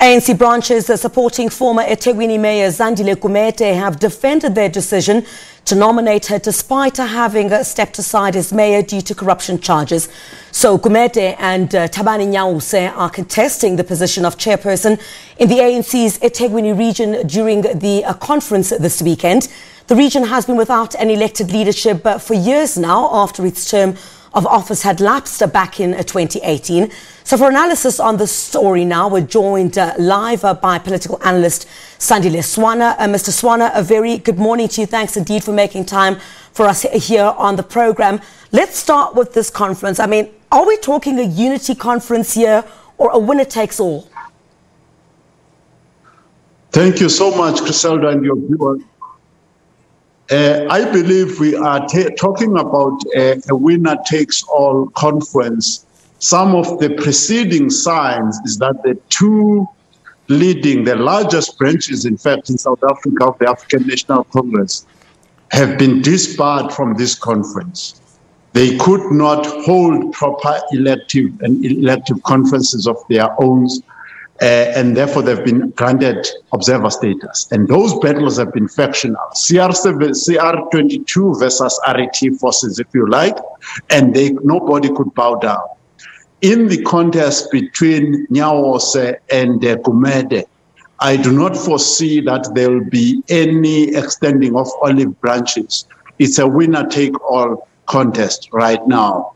ANC branches supporting former eThekwini Mayor Zandile Gumede have defended their decision to nominate her despite her having stepped aside as mayor due to corruption charges. So Gumede and Thabani Nyawose are contesting the position of chairperson in the ANC's eThekwini region during the conference this weekend. The region has been without an elected leadership for years now after its term of office had lapsed back in 2018. So for analysis on this story now, we're joined live by political analyst Sandile Swana. Mr. Swana, a very good morning to you. Thanks indeed for making time for us here on the program. Let's start with this conference. I mean, are we talking a unity conference here or a winner takes all? Thank you so much, Griselda, and your viewers. I believe we are talking about a winner-takes-all conference. Some of the preceding signs is that the two leading, the largest branches, in fact, in South Africa of the African National Congress, have been disbarred from this conference. They could not hold proper elective conferences of their own, and therefore they've been granted observer status. And those battles have been factional. CR22 versus RET forces, if you like, and nobody could bow down. In the contest between Nyawose and Gumede, I do not foresee that there will be any extending of olive branches. It's a winner-take-all contest right now,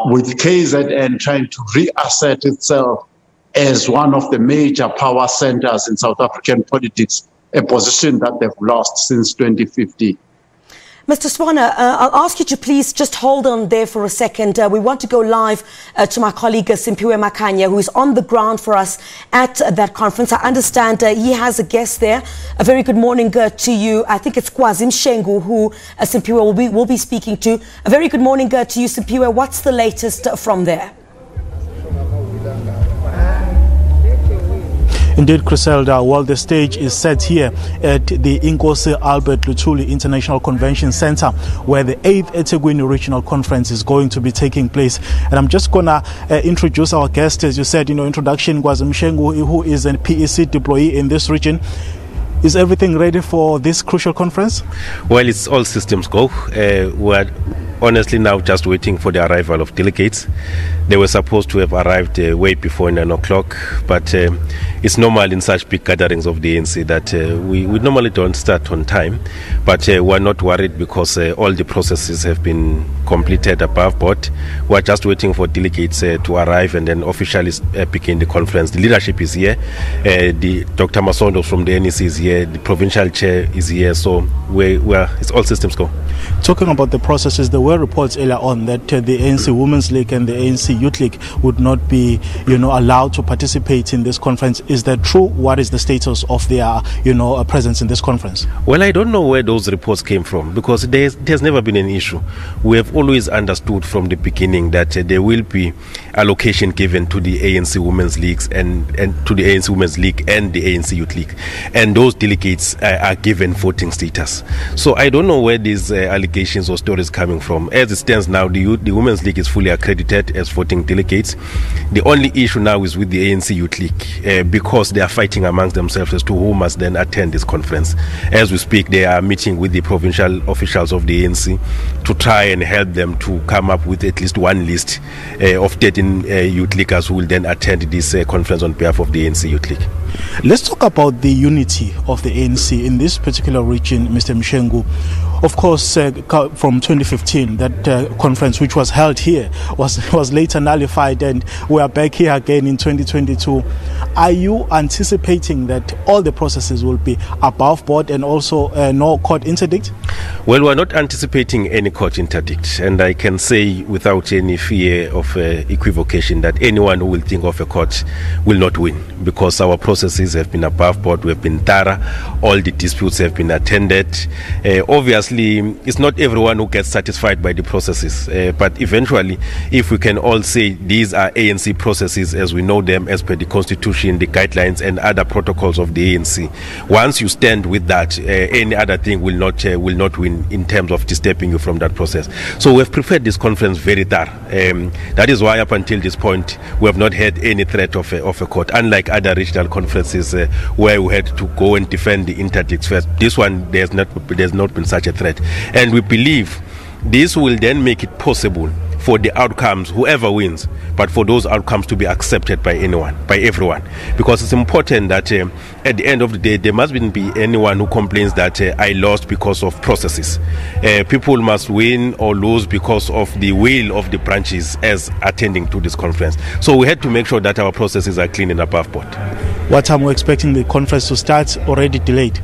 with KZN trying to reassert itself as one of the major power centers in South African politics, a position that they've lost since 2015. Mr. Swana, I'll ask you to please just hold on there for a second. We want to go live to my colleague Simphiwe Makhanya, who is on the ground for us at that conference. I understand he has a guest there. A very good morning to you. I think it's Kwazim Shengu who Simphiwe will be speaking to. A very good morning to you, Simphiwe. What's the latest from there? Indeed, Griselda, well, the stage is set here at the Inkosi Albert Luthuli International Convention Center, where the 8th eThekwini Regional Conference is going to be taking place. And I'm just going to introduce our guest, as you said, introduction, Kwazim Shengu, who is a PEC deployee in this region. Is everything ready for this crucial conference? Well, it's all systems go. We're honestly now just waiting for the arrival of delegates. They were supposed to have arrived way before 9 o'clock, but it's normal in such big gatherings of the ANC that we normally don't start on time. But we're not worried because all the processes have been completed above board. We're just waiting for delegates to arrive and then officially begin the conference. The leadership is here. Dr. Masondo from the NEC is here. The provincial chair is here. So it's all systems go. Talking about the processes, there were reports earlier on that the ANC Women's League and the ANC Youth League would not be, allowed to participate in this conference. Is that true? What is the status of their, presence in this conference? Well, I don't know where those reports came from because there's never been an issue. We have always understood from the beginning that there will be allocation given to the ANC Women's Leagues and to the ANC Women's League and the ANC Youth League, and those delegates are given voting status. So I don't know where these allegations or stories coming from. As it stands now, the Women's League is fully accredited as voting delegates. The only issue now is with the ANC Youth League because they are fighting amongst themselves as to who must then attend this conference. As we speak, they are meeting with the provincial officials of the ANC to try and help them to come up with at least one list of 13 youth leaguers who will then attend this conference on behalf of the ANC Youth League. Let's talk about the unity of the ANC in this particular region, Mr. Mshengu. Of course, from 2015, that conference which was held here was later nullified, and we are back here again in 2022. Are you anticipating that all the processes will be above board and also no court interdict? Well, we're not anticipating any court interdict, and I can say without any fear of equivocation that anyone who will think of a court will not win, because our processes have been above board, we have been thorough, all the disputes have been attended. Obviously, it's not everyone who gets satisfied by the processes, but eventually, if we can all say these are ANC processes as we know them, as per the constitution, the guidelines and other protocols of the ANC, once you stand with that, any other thing will not between in terms of disturbing you from that process. So we have prepared this conference very thorough. That is why up until this point we have not had any threat of a court, unlike other regional conferences where we had to go and defend the interdicts first. This one, there's not been such a threat, and we believe this will then make it possible for the outcomes, whoever wins, but for those outcomes to be accepted by everyone. Because it's important that at the end of the day, there mustn't be anyone who complains that I lost because of processes. People must win or lose because of the will of the branches as attending to this conference. So we had to make sure that our processes are clean and above board. What time we're expecting the conference to start? Already delayed.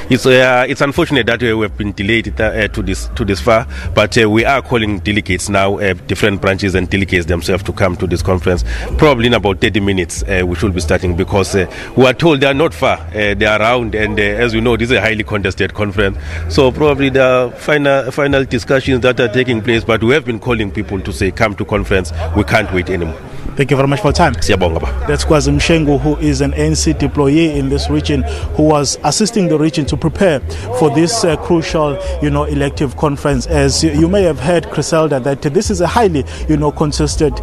It's unfortunate that we have been delayed to this far, but we are calling delegates now, different branches and delegates themselves to come to this conference. Probably in about 30 minutes we should be starting, because we are told they are not far, they are around, and as we know, this is a highly contested conference. So probably there are final discussions that are taking place, but we have been calling people to say come to conference. We can't wait anymore. Thank you very much for your time. That's Kwazi Mshengu, who is an ANC deployee in this region, who was assisting the region to prepare for this crucial, elective conference. As you may have heard, Griselda, that this is a highly, contested,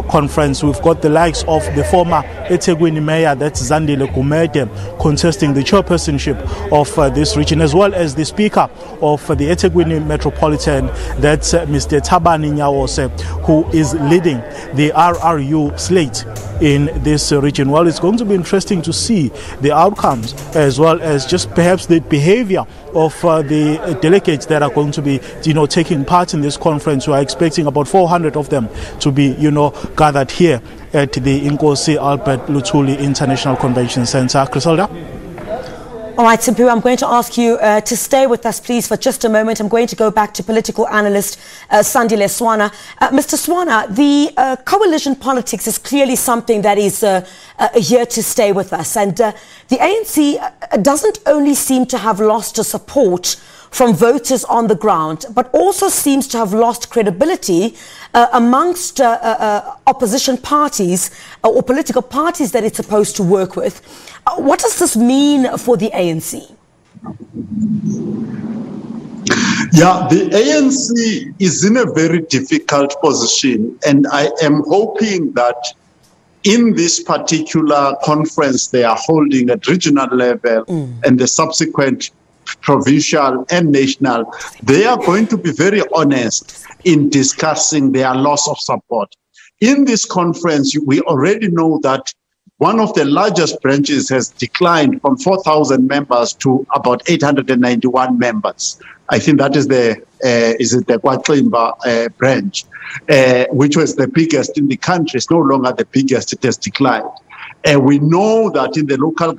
conference. We've got the likes of the former eThekwini mayor, that's Zandile Gumede, contesting the chairpersonship of this region, as well as the speaker of the eThekwini Metropolitan, that's Mr. Thabani Nyawose, who is leading the RRU slate in this region. Well, it's going to be interesting to see the outcomes, as well as just perhaps the behavior of the delegates that are going to be, taking part in this conference. We are expecting about 400 of them to be, gathered here at the Inkosi Albert Luthuli International Convention Center. Griselda? All right, Simpiwe, I'm going to ask you to stay with us, please, for just a moment. I'm going to go back to political analyst Sandile Swana. Mr. Swana, the coalition politics is clearly something that is here to stay with us. And the ANC doesn't only seem to have lost support from voters on the ground, but also seems to have lost credibility amongst opposition parties or political parties that it's supposed to work with. What does this mean for the ANC? Yeah, the ANC is in a very difficult position, and I am hoping that in this particular conference they are holding at regional level and the subsequent provincial and national, they are going to be very honest in discussing their loss of support. In this conference, we already know that one of the largest branches has declined from 4,000 members to about 891 members. I think that is the eThekwini branch, which was the biggest in the country. It's no longer the biggest, it has declined. We know that in the local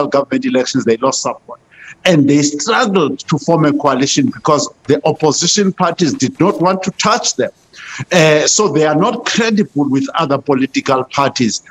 government elections, they lost support. And they struggled to form a coalition because the opposition parties did not want to touch them. So they are not credible with other political parties.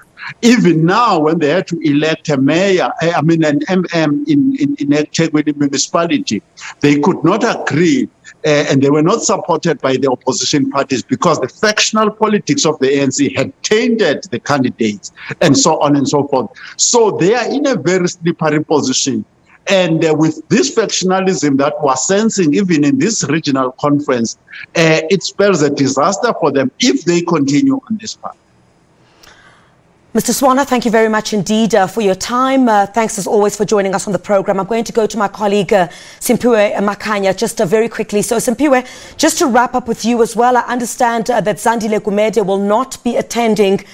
Even now, when they had to elect a mayor, an MM in eThekwini municipality, they could not agree and they were not supported by the opposition parties because the factional politics of the ANC had tainted the candidates and so on and so forth. So they are in a very slippery position. And with this factionalism that we're sensing even in this regional conference, it spells a disaster for them if they continue on this path. Mr. Swana, thank you very much indeed for your time. Thanks as always for joining us on the program. I'm going to go to my colleague Simpiwe Makanya just very quickly. So Simpiwe, just to wrap up with you as well, I understand that Zandile Gumede will not be attending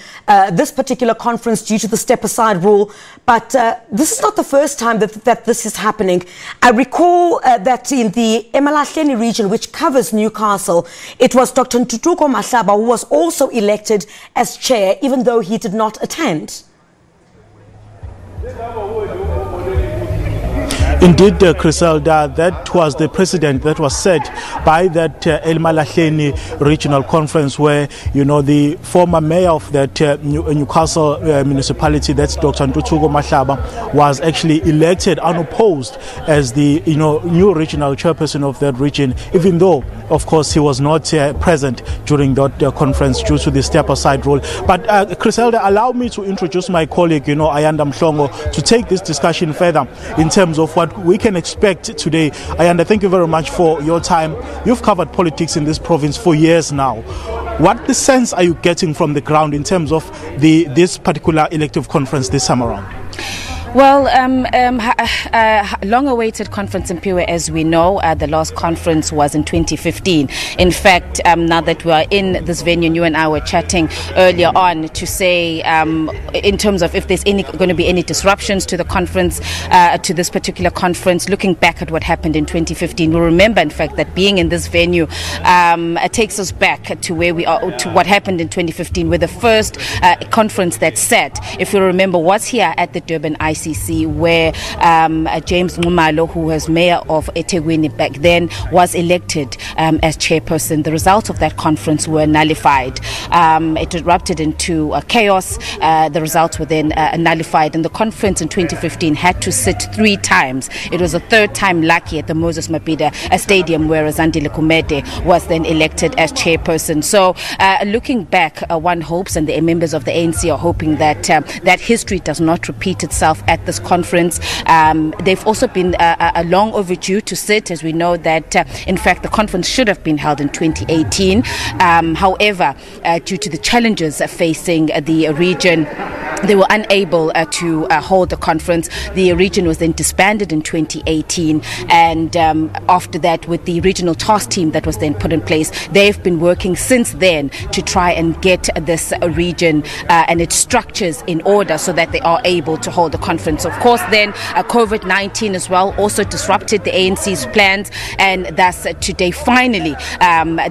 this particular conference due to the step-aside rule. But this is not the first time that this is happening. I recall that in the eMalahleni region, which covers Newcastle, it was Dr. Ntuthuko Mahlaba who was also elected as chair, even though he did not attend. Indeed, Griselda, that was the precedent that was set by that eMalahleni regional conference where, the former mayor of that Newcastle municipality, that's Dr. Ntuthuko Mahlaba, was actually elected unopposed as the, new regional chairperson of that region, even though, of course, he was not present during that conference due to the step-aside rule. But, Griselda, allow me to introduce my colleague, Ayanda Mhlongo, to take this discussion further in terms of what what we can expect today. Ayanda, thank you very much for your time. You've covered politics in this province for years now. What the sense are you getting from the ground in terms of this particular elective conference this time around? Well, long-awaited conference in Piwe, as we know. The last conference was in 2015. In fact, now that we are in this venue, you and I were chatting earlier on to say, in terms of if there's going to be any disruptions to the conference, to this particular conference, looking back at what happened in 2015, we remember, in fact, that being in this venue takes us back to where we are, to what happened in 2015, where the first conference that sat, if you remember, was here at the Durban ICC, where James Ngumalo, who was mayor of eThekwini back then, was elected as chairperson. The results of that conference were nullified. It erupted into chaos. The results were then nullified, and the conference in 2015 had to sit 3 times. It was a third time lucky at the Moses Mabhida Stadium, where Zandile Gumede was then elected as chairperson. So looking back, one hopes, and the members of the ANC are hoping that that history does not repeat itself at this conference. They've also been long overdue to sit, as we know that in fact the conference should have been held in 2018. However, due to the challenges facing the region, they were unable to hold the conference. The region was then disbanded in 2018, and after that, with the regional task team that was then put in place, they've been working since then to try and get this region and its structures in order so that they are able to hold the conference. Of course, then COVID-19 as well also disrupted the ANC's plans, and thus today finally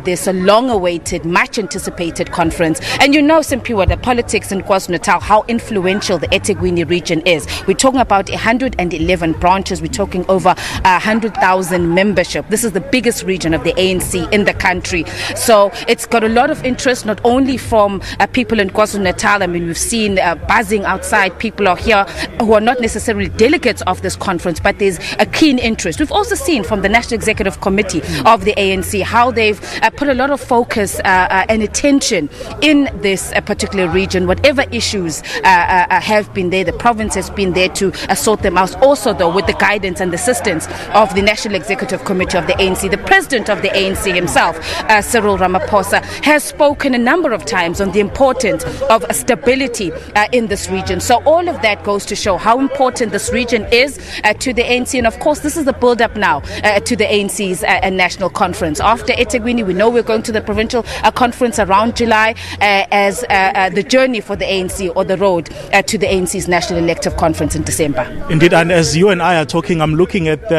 there's a long-awaited, much-anticipated conference. And you know, Simpiwa, the politics in KwaZulu-Natal, how influential the eThekwini region is. We're talking about 111 branches. We're talking over 100,000 membership. This is the biggest region of the ANC in the country. So it's got a lot of interest, not only from people in KwaZulu-Natal. I mean, we've seen buzzing outside. People are here who are not necessarily delegates of this conference, but there's a keen interest. We've also seen from the National Executive Committee of the ANC how they've put a lot of focus and attention in this particular region. Whatever issues have been there, the province has been there to sort them out. Also, though, with the guidance and assistance of the National Executive Committee of the ANC, the president of the ANC himself, Cyril Ramaphosa, has spoken a number of times on the importance of stability in this region. So all of that goes to show how important this region is to the ANC. And of course, this is the build-up now to the ANC's national conference. After eThekwini, we know we're going to the provincial conference around July as the journey for the ANC, or the road to the ANC's national elective conference in December. Indeed, and as you and I are talking, I'm looking at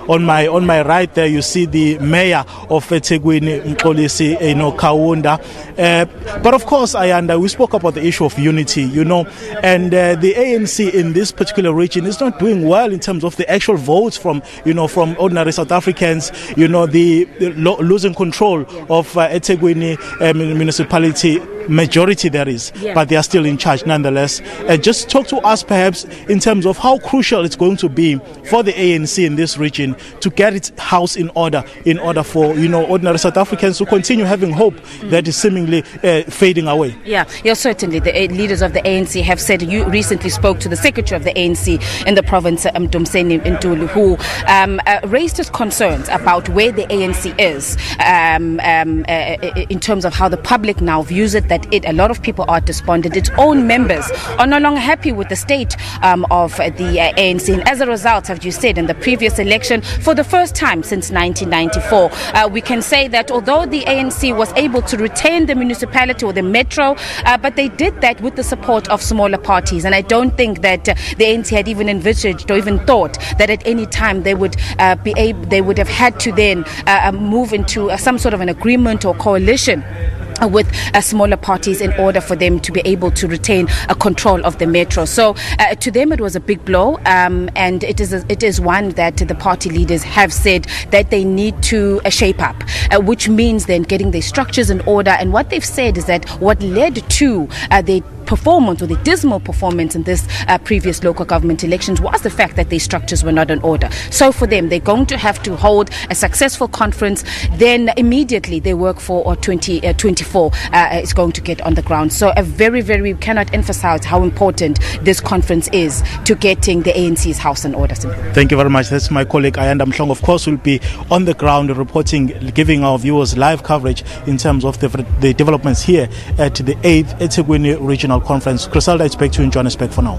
on my right there, you see the mayor of eThekwini, Mxolisi, Kaunda. But of course, Ayanda, we spoke about the issue of unity, and the ANC in this particular region is not doing well in terms of the actual votes from ordinary South Africans. The losing control of eThekwini municipality. Majority there is, but they are still in charge nonetheless. Just talk to us perhaps in terms of how crucial it's going to be for the ANC in this region to get its house in order for ordinary South Africans to continue having hope that is seemingly fading away. Yeah, certainly. The leaders of the ANC have said. You recently spoke to the secretary of the ANC in the province, Mdumiseni Ntuli, who raised his concerns about where the ANC is in terms of how the public now views it, that a lot of people are despondent. Its own members are no longer happy with the state of the ANC. And as a result, as you said, in the previous election, for the first time since 1994, we can say that although the ANC was able to retain the municipality or the metro, but they did that with the support of smaller parties. And I don't think that the ANC had even envisaged or even thought that at any time they would they would have had to then move into some sort of an agreement or coalition with smaller parties in order for them to be able to retain a control of the metro. So to them it was a big blow, and it is one that the party leaders have said that they need to shape up, which means then getting their structures in order. And what they've said is that what led to their performance, or the dismal performance in this previous local government elections, was the fact that their structures were not in order. So for them, they're going to have to hold a successful conference, then immediately their work for 2024 is going to get on the ground. So we cannot emphasize how important this conference is to getting the ANC's house in order. Thank you very much. That's my colleague Ayanda Mhlongo. Of course, will be on the ground reporting, giving our viewers live coverage in terms of the developments here at the 8th eThekwini Regional Conference. Griselda, it's back to you in Johannesburg for now.